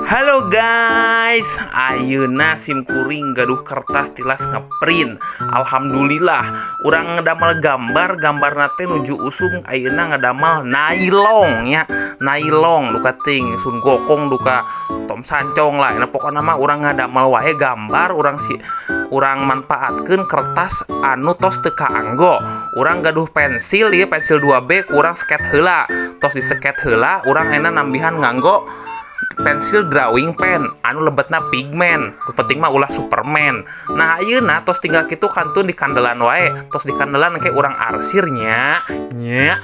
Halo guys, ayeuna simkuring gaduh kertas tilas ngeprint. Alhamdulillah, urang ngedamel gambar nate nuju usung ayeuna ngedamel nailong ya. Nailong duka ting sun gokong duka tom sancong lah. Nah pokoknya mah urang ngedamel wae gambar urang manfaatkeun kertas anu tos teu kaanggo. Urang gaduh pensil ieu pensil 2B urang sket heula. Tos diseket heula urang ayeuna nambihan nganggo pensil drawing pen anu lebetna pigmen. Penting mah ulah Superman. Nah ayeuna tos tinggal kitu kantun di kandelan wae. Tos di kandelan ke urang arsirnya nya.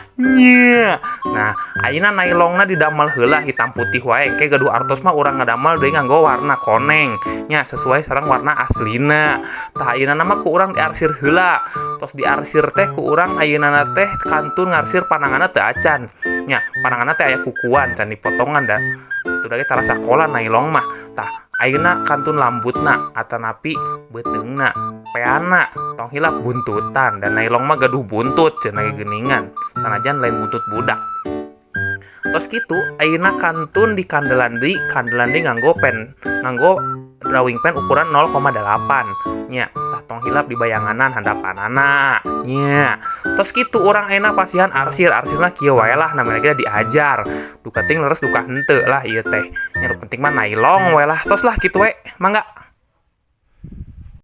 Nah ayeuna nailongna didamel heula hitam putih wae. Engke gaduh artos mah urang ngadamel deui nganggo warna koneng nya sesuai sareng warna aslina. Tah ayeuna mah ku urang diarsir heula. Tos diarsir teh ku urang ayeuna teh kantun ngarsir pananganna teu acan. Nya pananganna teh aya kukuan can dipotongan da. Itu lagi tarasa kola nailong mah. Tah ayeuna kantun lambutna atanapi beteungna peana tong hilap buntutan dan nailong mah gaduh buntut cenah geuningan sanajan lain buntut budak. Tos kitu ayeuna kantun di kandelan deui nganggo drawing pen ukuran 0,8 nya. Tah tong hilap di bayanganan handapanana nya. Tos kitu urang ayeuna pasihan arsirna kieu wae lah namina ge diajar. Duka ting leres duka henteu lah ieu teh. Nya penting mah nailong wae lah. Tos lah kitu we. Mangga.